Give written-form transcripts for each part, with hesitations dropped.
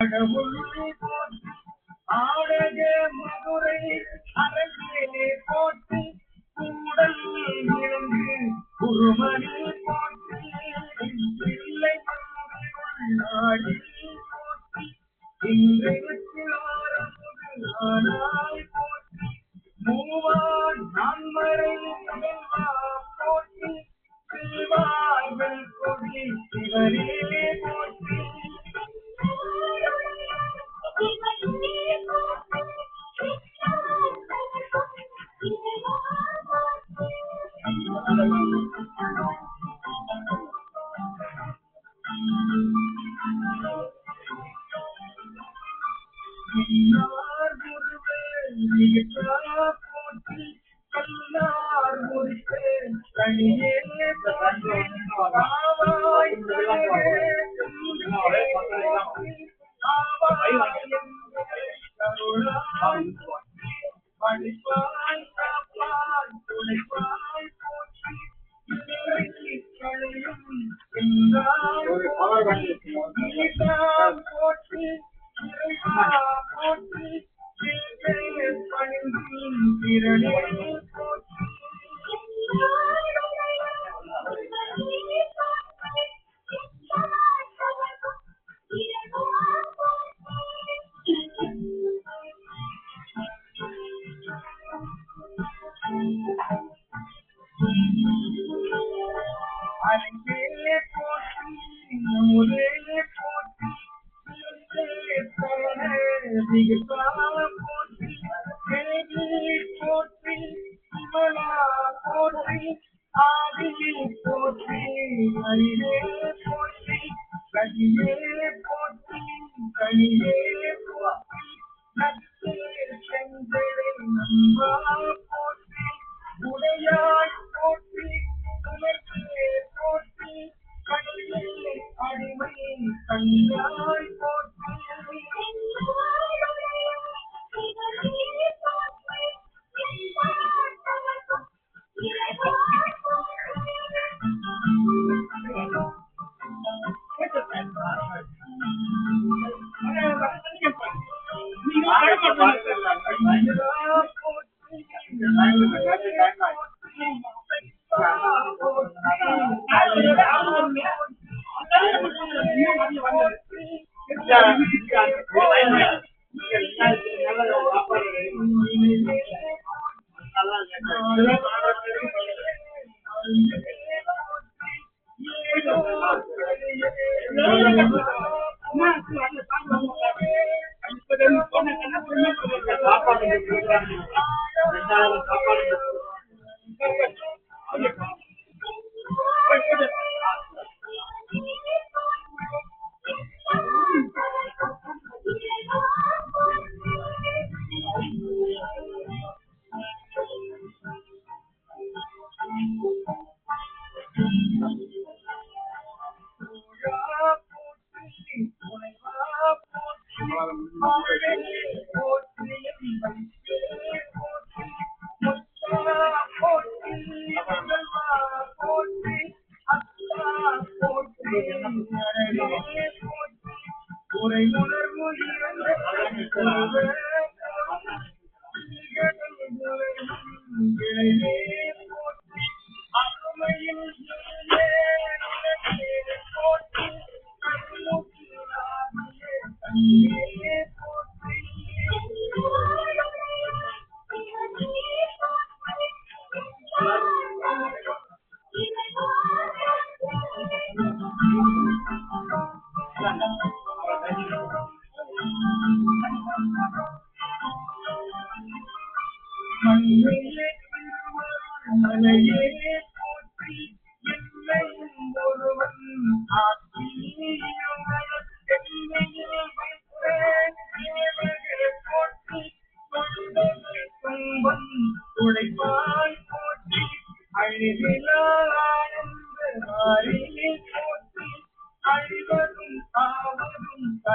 கடவுளை போற்றி ஆடக மதுரை அரங்கே போற்றி கூடல் இறங்கு குருமணி போற்றி பிள்ளை நாடி போற்றி இன்றைக்கு ஆறாய் போற்றி மூவான் நான்மறை போற்றி சிவாய்கள் கொடி சிவனே போற்றி போற்றி கல்லார் முறித்து கணியே படிப்பாய் காப்பாய் துணைப்பாய் போற்றி போற்றி போற்றி திரளே போற்றி அரங்கே போற்றி மூலே போற்றி போற்றி போற்றி சிவலா போற்றி ஆதி போற்றி அரிவே போற்றி கனியே போற்றி கனியே போற்றி நச்சே செஞ்சரை நம்பா போற்றி உடையாய் போற்றி துணர்ச்சியே போற்றி கனியே அடிமை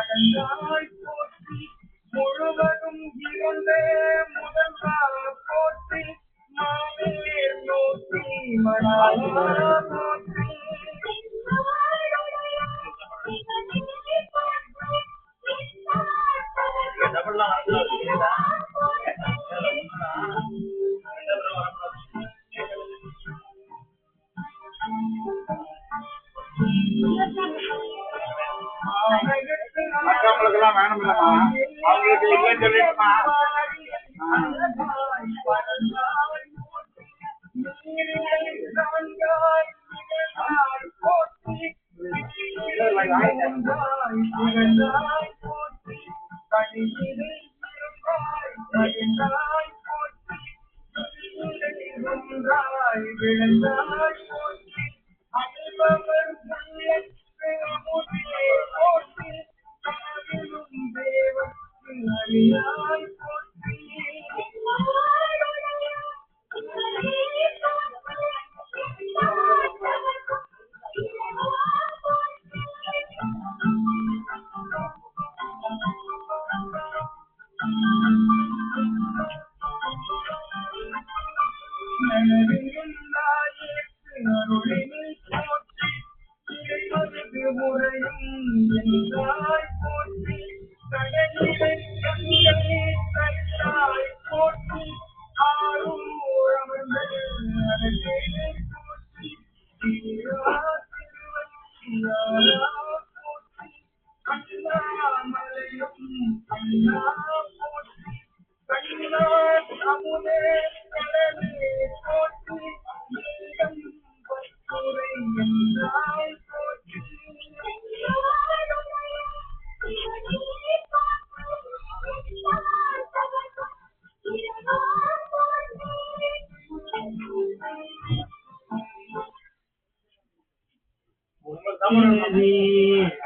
கண்காய் போற்றி முழுவதும் இருந்தே முதல்வா போற்றி மாவேர் நோக்கி மணாலா போற்றி மற்றவங்களுக்கெல்லாம் வேணும் இல்லம்மா, அவங்களுக்கு இல்லைன்னு சொல்லிட்டுமா.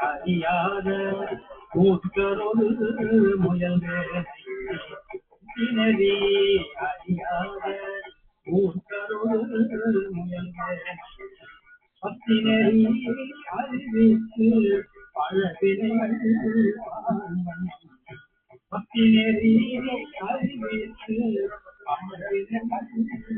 அறியாத கூட்கரோடு முயல்வே திணறி அறியாத கூட்கரோடு முயல்வே பத்தினரி அறிவித்து பழவினைகள் பத்தினரி அறிவித்து பழவினைகள் அறிவித்து